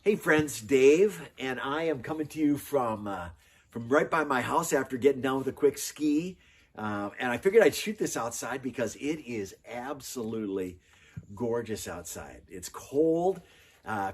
Hey friends, Dave, and I am coming to you from right by my house after getting done with a quick ski. And I figured I'd shoot this outside because it is absolutely gorgeous outside. It's cold,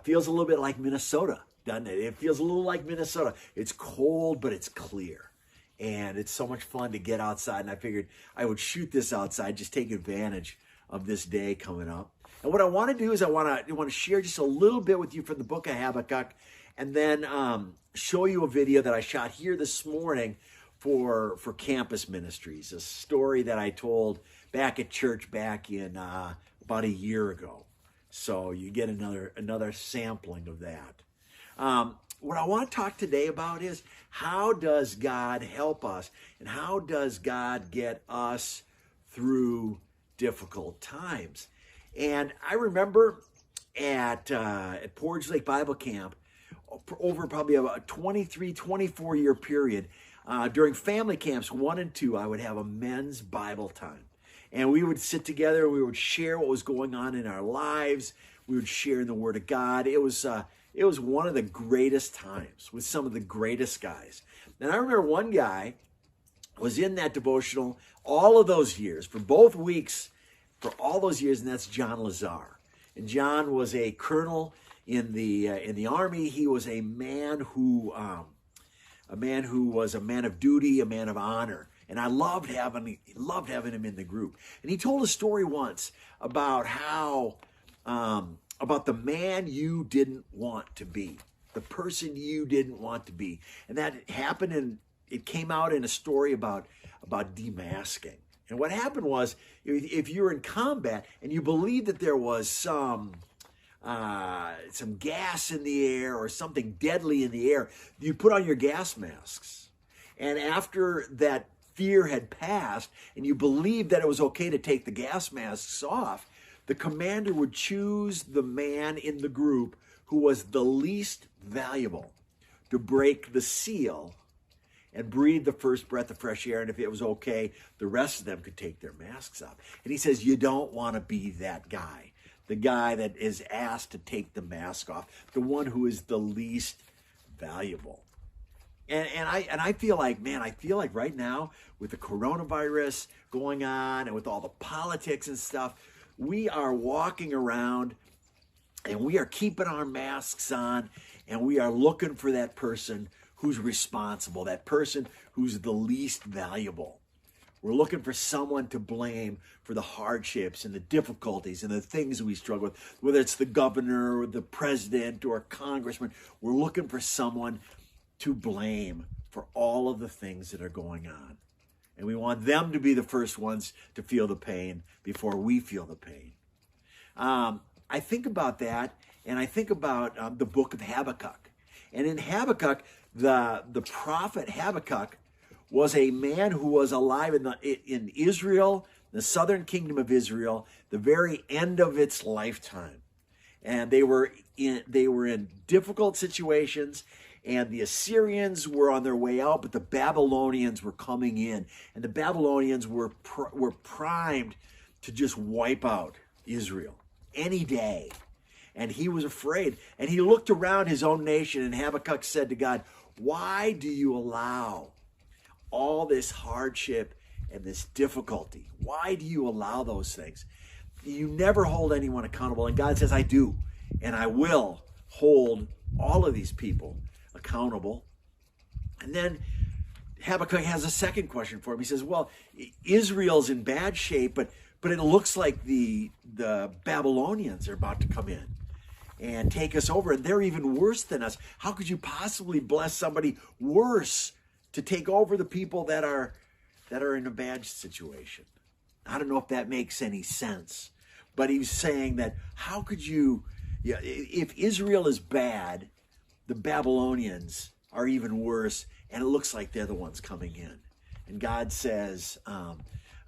feels a little bit like Minnesota, doesn't it? It feels a little like Minnesota. It's cold, but it's clear. And it's so much fun to get outside, and I figured I would shoot this outside, just take advantage of this day coming up. And what I want to do is I want to share just a little bit with you from the book of Habakkuk, and then show you a video that I shot here this morning for Campus Ministries, a story that I told back at church back in about a year ago. So you get another sampling of that. What I want to talk today about is how does God help us, and how does God get us through difficult times? And I remember at Portage Lake Bible Camp, over probably a 23, 24-year period, during family camps 1 and 2, I would have a men's Bible time. And we would sit together, we would share what was going on in our lives, we would share in the Word of God. It was one of the greatest times with some of the greatest guys. And I remember one guy was in that devotional all of those years, for both weeks, for all those years, and that's John Lazar. And John was a colonel in the army. He was a man who was a man of duty, a man of honor. And I loved having him in the group. And he told a story once about how about the man you didn't want to be, the person you didn't want to be. And that happened, and it came out in a story about demasking. And what happened was, if you were in combat and you believed that there was some gas in the air or something deadly in the air, you put on your gas masks. And after that fear had passed and you believed that it was okay to take the gas masks off, the commander would choose the man in the group who was the least valuable to break the seal and breathe the first breath of fresh air. And if it was okay, the rest of them could take their masks off. And he says, you don't want to be that guy, the guy that is asked to take the mask off, the one who is the least valuable. And I feel like right now, with the coronavirus going on and with all the politics and stuff, we are walking around and we are keeping our masks on, and we are looking for that person who's responsible, that person who's the least valuable. We're looking for someone to blame for the hardships and the difficulties and the things we struggle with, whether it's the governor or the president or a congressman. We're looking for someone to blame for all of the things that are going on. And we want them to be the first ones to feel the pain before we feel the pain. I think about that, and I think about the book of Habakkuk. And in Habakkuk, the prophet Habakkuk was a man who was alive in Israel, the southern kingdom of Israel, the very end of its lifetime. And they were in difficult situations, and the Assyrians were on their way out, but the Babylonians were coming in. And the Babylonians were primed to just wipe out Israel any day. And he was afraid. And he looked around his own nation, and Habakkuk said to God, why do you allow all this hardship and this difficulty? Why do you allow those things? You never hold anyone accountable. And God says, I do. And I will hold all of these people accountable. And then Habakkuk has a second question for him. He says, well, Israel's in bad shape, but it looks like the Babylonians are about to come in and take us over, and they're even worse than us. How could you possibly bless somebody worse to take over the people that are in a bad situation? I don't know if that makes any sense, but he's saying that how could you, if Israel is bad, the Babylonians are even worse, and it looks like they're the ones coming in. And God says,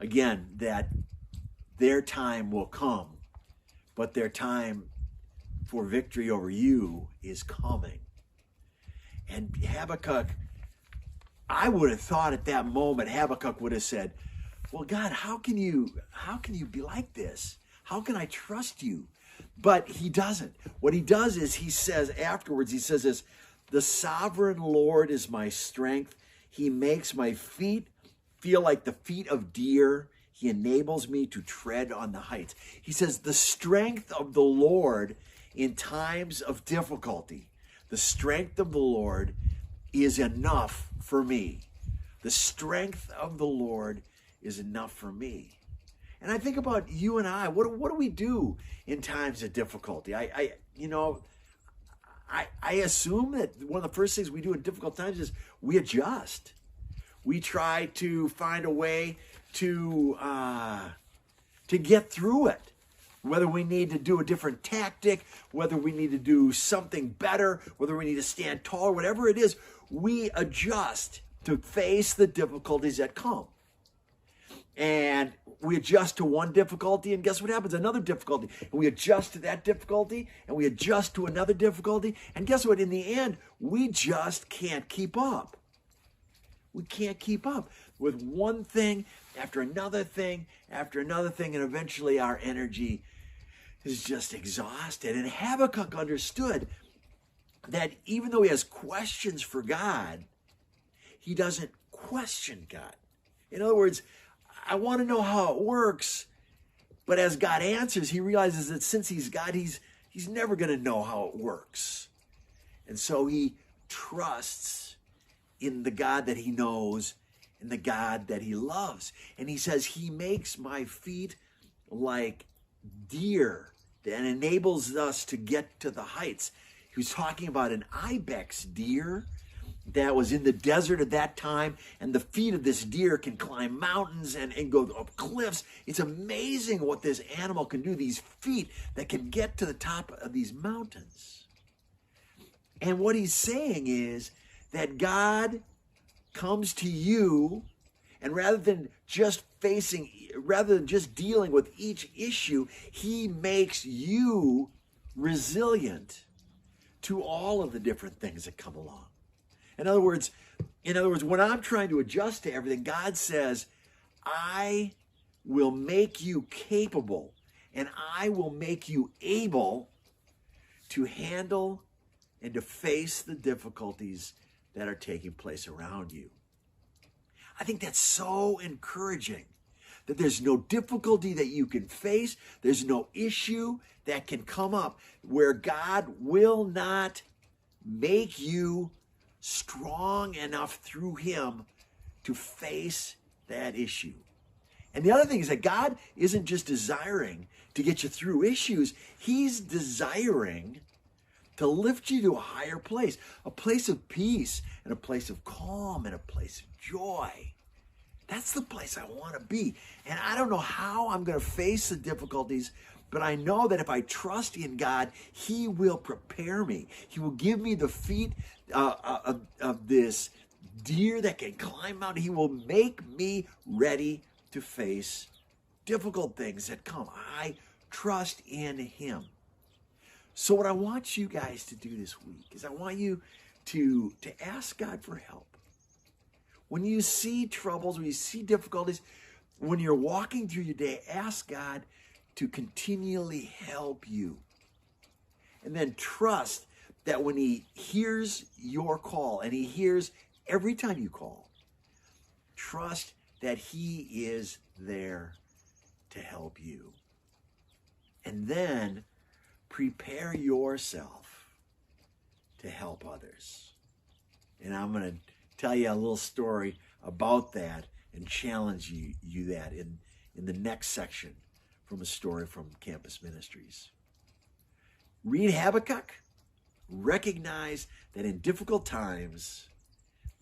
again, that their time will come, but their time for victory over you is coming. And Habakkuk, I would have thought at that moment, Habakkuk would have said, well, God, how can you be like this? How can I trust you? But he doesn't. What he does is he says afterwards, he says this, the sovereign Lord is my strength. He makes my feet feel like the feet of deer. He enables me to tread on the heights. He says the strength of the Lord in times of difficulty, the strength of the Lord is enough for me. The strength of the Lord is enough for me. And I think about you and I. What do we do in times of difficulty? I assume that one of the first things we do in difficult times is we adjust. We try to find a way to get through it. Whether we need to do a different tactic, whether we need to do something better, whether we need to stand taller, whatever it is, we adjust to face the difficulties that come. And we adjust to one difficulty, and guess what happens? Another difficulty. And we adjust to that difficulty, and we adjust to another difficulty. And guess what? In the end, we just can't keep up. We can't keep up with one thing after another thing after another thing, and eventually our energy is just exhausted. And Habakkuk understood that even though he has questions for God, he doesn't question God. In other words, I want to know how it works, but as God answers, he realizes that since he's God, he's never going to know how it works. And so he trusts in the God that he knows and the God that he loves. And he says, he makes my feet like deer and enables us to get to the heights. He was talking about an ibex deer that was in the desert at that time, and the feet of this deer can climb mountains and go up cliffs. It's amazing what this animal can do, these feet that can get to the top of these mountains. And what he's saying is that God comes to you, and rather than just dealing with each issue, he makes you resilient to all of the different things that come along. In other words, when I'm trying to adjust to everything, God says, I will make you capable and I will make you able to handle and to face the difficulties that are taking place around you. I think that's so encouraging, that there's no difficulty that you can face, there's no issue that can come up where God will not make you strong enough through him to face that issue. And the other thing is that God isn't just desiring to get you through issues, he's desiring to lift you to a higher place, a place of peace and a place of calm and a place of joy. That's the place I want to be. And I don't know how I'm going to face the difficulties, but I know that if I trust in God, he will prepare me. He will give me the feet of this deer that can climb mountains. He will make me ready to face difficult things that come. I trust in him. So what I want you guys to do this week is I want you to ask God for help. When you see troubles, when you see difficulties, when you're walking through your day, ask God to continually help you. And then trust that when he hears your call, and he hears every time you call, trust that he is there to help you. And then prepare yourself to help others. And I'm going to tell you a little story about that and challenge you that in the next section from a story from Campus Ministries. Read Habakkuk. Recognize that in difficult times,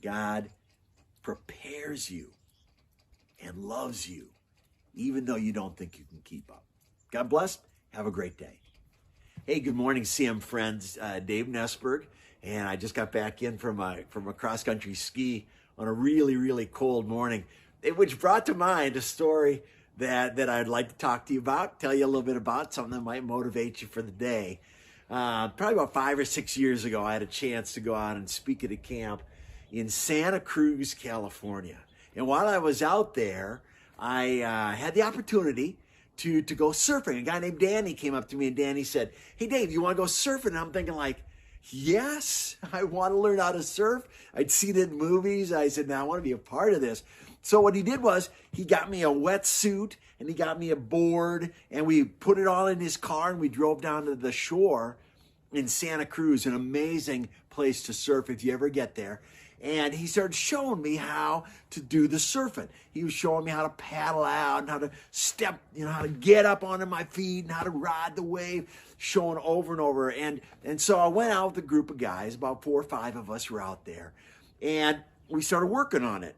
God prepares you and loves you, even though you don't think you can keep up. God bless. Have a great day. Hey, good morning, CM friends. Dave Nesberg, and I just got back in from a cross-country ski on a really, really cold morning, which brought to mind a story that I'd like to talk to you about, tell you a little bit about, something that might motivate you for the day. Probably about 5 or 6 years ago, I had a chance to go out and speak at a camp in Santa Cruz, California. And while I was out there, I had the opportunity to go surfing. A guy named Danny came up to me, and Danny said, "Hey, Dave, you want to go surfing?" And I'm thinking like, yes, I want to learn how to surf. I'd seen it in movies. I said, "Now I want to be a part of this." So what he did was he got me a wetsuit and he got me a board, and we put it all in his car, and we drove down to the shore in Santa Cruz, an amazing place to surf if you ever get there. And he started showing me how to do the surfing. He was showing me how to paddle out and how to step, how to get up onto my feet and how to ride the wave, showing over and over. And so I went out with a group of guys, about 4 or 5 of us were out there, and we started working on it.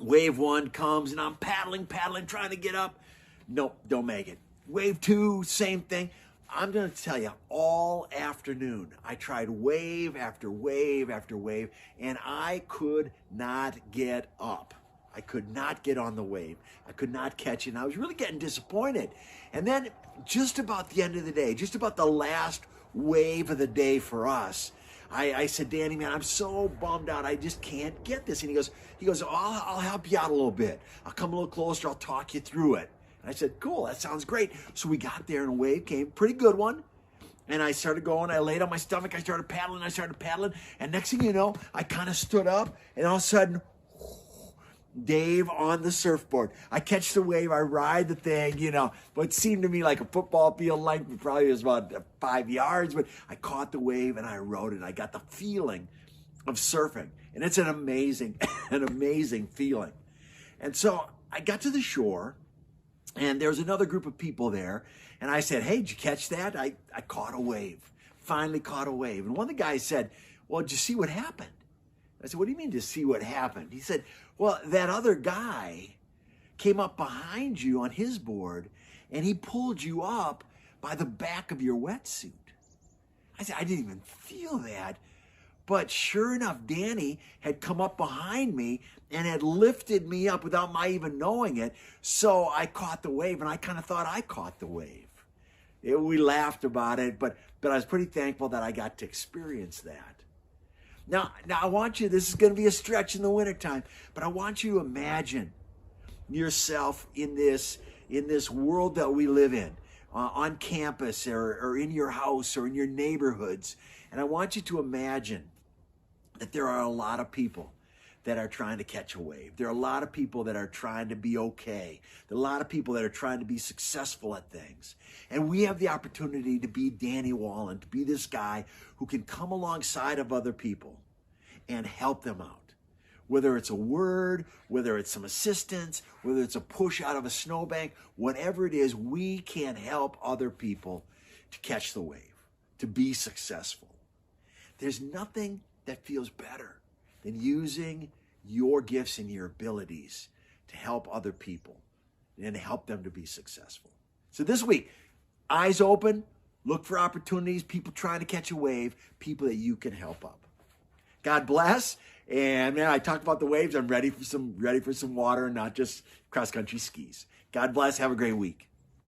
Wave 1 comes, and I'm paddling, trying to get up. Nope, don't make it. Wave 2, same thing. I'm going to tell you, all afternoon, I tried wave after wave after wave, and I could not get up. I could not get on the wave. I could not catch it, and I was really getting disappointed. And then just about the end of the day, just about the last wave of the day for us, I said, "Danny, man, I'm so bummed out. I just can't get this." And he goes, I'll help you out a little bit. I'll come a little closer. I'll talk you through it. And I said, "Cool, that sounds great." So we got there, and a wave came, pretty good one. And I started going. I laid on my stomach. I started paddling. And next thing you know, I kind of stood up, and all of a sudden, Dave on the surfboard. I catch the wave. I ride the thing, what seemed to me like a football field length. It probably was about 5 yards, but I caught the wave and I rode it. I got the feeling of surfing, and it's an amazing, feeling. And so I got to the shore, and there was another group of people there, and I said, "Hey, did you catch that?" I caught a wave. Finally caught a wave. And one of the guys said, "Well, did you see what happened?" I said, "What do you mean to see what happened?" He said, "Well, that other guy came up behind you on his board, and he pulled you up by the back of your wetsuit." I said, "I didn't even feel that." But sure enough, Danny had come up behind me and had lifted me up without my even knowing it. So I caught the wave, and I kind of thought I caught the wave. We laughed about it, but I was pretty thankful that I got to experience that. Now I want you, this is going to be a stretch in the wintertime, but I want you to imagine yourself in this world that we live in, on campus or in your house or in your neighborhoods. And I want you to imagine that there are a lot of people that are trying to catch a wave. There are a lot of people that are trying to be okay. There are a lot of people that are trying to be successful at things. And we have the opportunity to be Danny Wallen, to be this guy who can come alongside of other people and help them out. Whether it's a word, whether it's some assistance, whether it's a push out of a snowbank, whatever it is, we can help other people to catch the wave, to be successful. There's nothing that feels better than using your gifts and your abilities to help other people and help them to be successful. So this week, eyes open, look for opportunities, people trying to catch a wave, people that you can help up. God bless. And man, I talked about the waves. I'm ready for some water and not just cross-country skis. God bless. Have a great week.